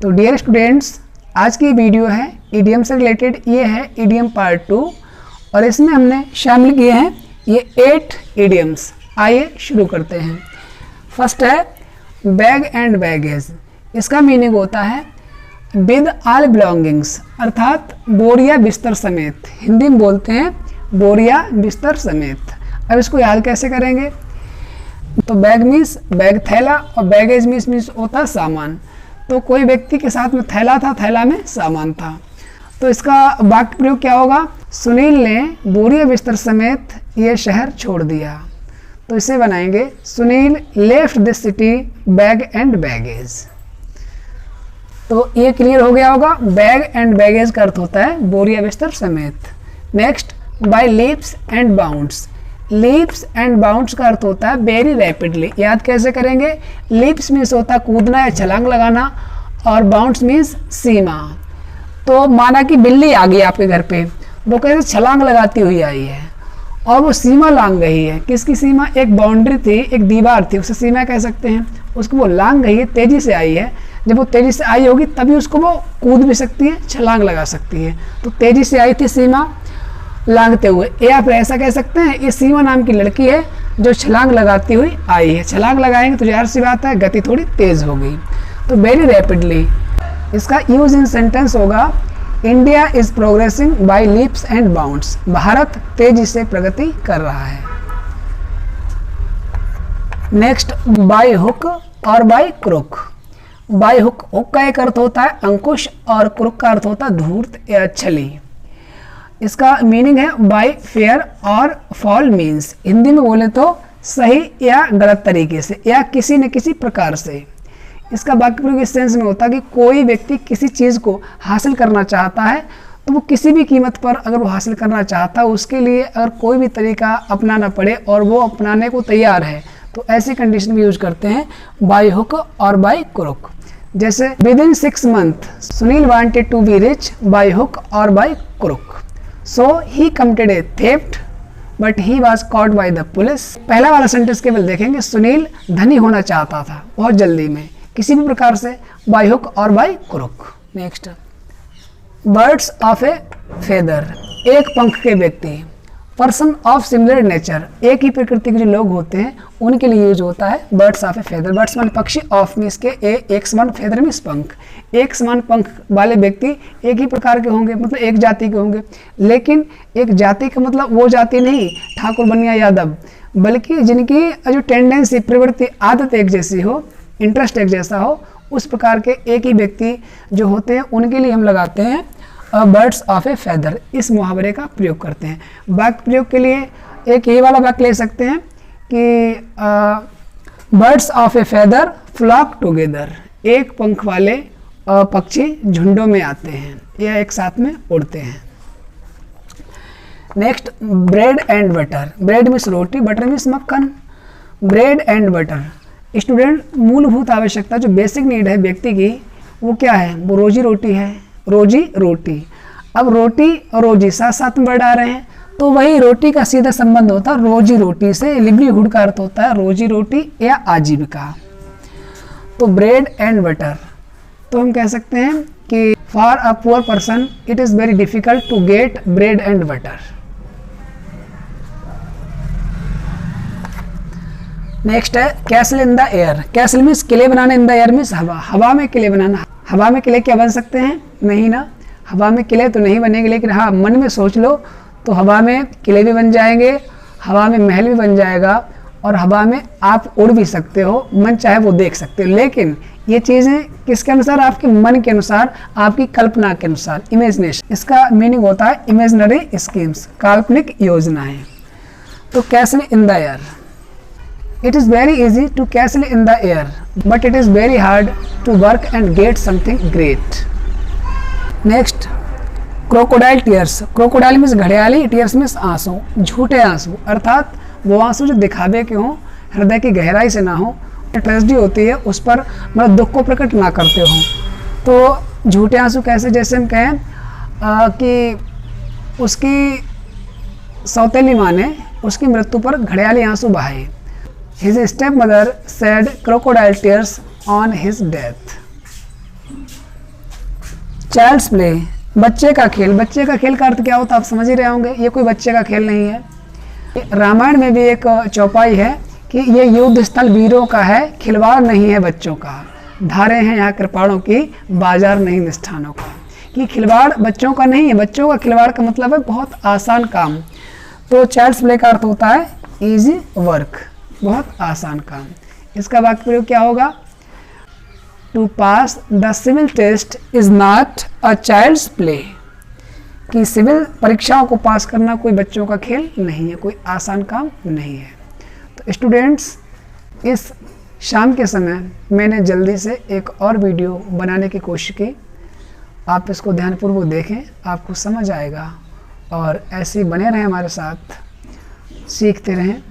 तो dear students, आज की वीडियो है ईडीएम से रिलेटेड। ये है ईडीएम पार्ट 2 और इसमें हमने शामिल किए हैं ये 8 ईडीएम्स। आइए शुरू करते हैं। फर्स्ट है बैग एंड बैगेज। इसका मीनिंग होता है विद ऑल बिलोंगिंग्स, अर्थात बोरिया बिस्तर समेत। हिंदी में बोलते हैं बोरिया बिस्तर समेत। अब इसको याद कैसे करेंगे? तो बैग मीन्स बैग थैला और बैगेज मीन्स होता है सामान। तो कोई व्यक्ति के साथ में थैला था, थैला में सामान था। तो इसका वाक्य प्रयोग क्या होगा? सुनील ने बोरिया बिस्तर समेत ये शहर छोड़ दिया। तो इसे बनाएंगे Sunil left this city bag and baggage. तो ये क्लियर हो गया होगा। बैग एंड बैगेज का अर्थ होता है बोरिया बिस्तर समेत। Next by leaps and bounds. Leaps and bounds का अर्थ होता है वेरी रैपिडली। याद कैसे करेंगे? लीप्स मीन्स होता है कूदना या छलांग लगाना और बाउंड्स मीन्स सीमा। तो माना कि बिल्ली आ गई आपके घर पे, वो कैसे छलांग लगाती हुई आई है और वो सीमा लांग गई है। किसकी सीमा? एक बाउंड्री थी, एक दीवार थी, उसे सीमा कह सकते हैं। उसको वो लांग गई है, तेजी से आई है। जब वो तेजी से आई होगी तभी उसको वो कूद भी सकती है, छलांग लगा सकती है। तो तेजी से आई थी सीमा लांगते हुए, या फिर ऐसा कह सकते हैं ये सीमा नाम की लड़की है जो छलांग लगाती हुई आई है। छलांग लगाएंगे तो जाहिर सी बात है गति थोड़ी तेज हो गई। तो वेरी रैपिडली इसका यूज इन सेंटेंस होगा India is progressing by leaps and bounds. Bharat तेजी से प्रगति कर रहा है। नेक्स्ट बाय हुक और by crook. By hook, hook का एक अर्थ होता है अंकुश और क्रुक का अर्थ होता है धूर्त या छली। इसका मीनिंग है बाय फेयर और फॉल मीन्स। हिंदी में बोले तो सही या गलत तरीके से या किसी न किसी प्रकार से। इसका वाक्य प्रयोग इस सेंस में होता है कि कोई व्यक्ति किसी चीज़ को हासिल करना चाहता है तो वो किसी भी कीमत पर अगर वो हासिल करना चाहता है, उसके लिए अगर कोई भी तरीका अपनाना पड़े और वो अपनाने को तैयार है, तो ऐसी कंडीशन में यूज करते हैं बाय हुक और बाय क्रुक। जैसे within 6 months Sunil wanted to be rich by hook और by crook. So he committed a theft, but he was caught by the police। पहला वाला सेंटेंस केवल देखेंगे, सुनील धनी होना चाहता था बहुत जल्दी में, किसी भी प्रकार से, बाय हुक और by crook. Next birds of a feather, एक पंख के व्यक्ति। पर्सन ऑफ सिमिलर नेचर, एक ही प्रकृति के जो लोग होते हैं उनके लिए यूज होता है birds of a feather. Birds मान पक्षी, ऑफ मीन्स के एक समान, फेदर मीन्स पंख। एक समान पंख वाले व्यक्ति एक ही प्रकार के होंगे, मतलब एक जाति के होंगे। लेकिन एक जाति का मतलब वो जाति नहीं ठाकुर बनिया यादव, बल्कि जिनकी जो टेंडेंसी, प्रवृत्ति, आदत एक जैसी हो, इंटरेस्ट एक जैसा हो, उस प्रकार के एक ही व्यक्ति जो होते हैं उनके लिए हम लगाते हैं बर्ड्स ऑफ ए फेदर। इस मुहावरे का प्रयोग करते हैं। वाक्य प्रयोग के लिए एक ये वाला वाक्य ले सकते हैं कि birds of a feather flock together, एक पंख वाले पक्षी झुंडों में आते हैं या एक साथ में उड़ते हैं। Next bread and butter. Bread means roti, butter means मक्खन। ब्रेड एंड बटर स्टूडेंट, मूलभूत आवश्यकता जो बेसिक नीड है व्यक्ति की, वो क्या है? वो रोजी रोटी है, रोजी रोटी। अब रोटी और रोजी साथ साथ में बढ़ा रहे हैं, तो वही रोटी का सीधा संबंध होता है रोजी रोटी से। लिवलीहुड का अर्थ होता है रोजी रोटी या आजीविका। तो ब्रेड एंड बटर, तो हम कह सकते हैं कि for a poor person it is very difficult to get bread and butter. Next है castle in the air. Castle means किले बनाना, इन द एयर मीन्स हवा, हवा में किले बनाना। हवा में किले क्या बन सकते हैं? नहीं ना, हवा में किले तो नहीं बनेंगे, लेकिन हाँ मन में सोच लो तो हवा में किले भी बन जाएंगे, हवा में महल भी बन जाएगा और हवा में आप उड़ भी सकते हो, मन चाहे वो देख सकते हो। लेकिन ये चीज़ें किसके अनुसार? आपके मन के अनुसार, आपकी कल्पना के अनुसार, इमेजिनेशन। इसका मीनिंग होता है इमेजिनरी स्कीम्स, काल्पनिक योजनाएं। तो castle in the air, it is very easy to castle in the air but it is very hard to work and get something great। next crocodile tears। crocodile means घड़ियाली, tears means आंसू, झूठे आंसू, अर्थात वो आंसू जो दिखावे के हों, हृदय की गहराई से ना हो, ट्रेजेडी होती है उस पर मतलब दुख को प्रकट ना करते हो। तो झूठे आंसू कैसे? जैसे हम कहें कि उसकी सौतेली माँ ने उसकी मृत्यु पर घड़ियाली आंसू बहाए। His stepmother shed crocodile tears on his death। Child's play, बच्चे का खेल। बच्चे का खेल का अर्थ क्या होता है आप समझ ही रहे होंगे, ये कोई बच्चे का खेल नहीं है। रामायण में भी एक चौपाई है कि ये युद्ध स्थल वीरों का है, खिलवाड़ नहीं है बच्चों का। धारे हैं यहाँ कृपाणों की, बाजार नहीं मिष्ठानों का। कि खिलवाड़ बच्चों का नहीं है, बच्चों का खिलवाड़ का मतलब है बहुत आसान काम। तो चाइल्ड्स प्ले का अर्थ होता है इजी वर्क, बहुत आसान काम। इसका वाक्य प्रयोग क्या होगा? To pass the civil test is not a child's play, कि सिविल परीक्षाओं को पास करना कोई बच्चों का खेल नहीं है, कोई आसान काम नहीं है। तो स्टूडेंट्स, इस शाम के समय मैंने जल्दी से एक और वीडियो बनाने की कोशिश की। आप इसको ध्यानपूर्वक देखें, आपको समझ आएगा और ऐसे ही बने रहें हमारे साथ, सीखते रहें।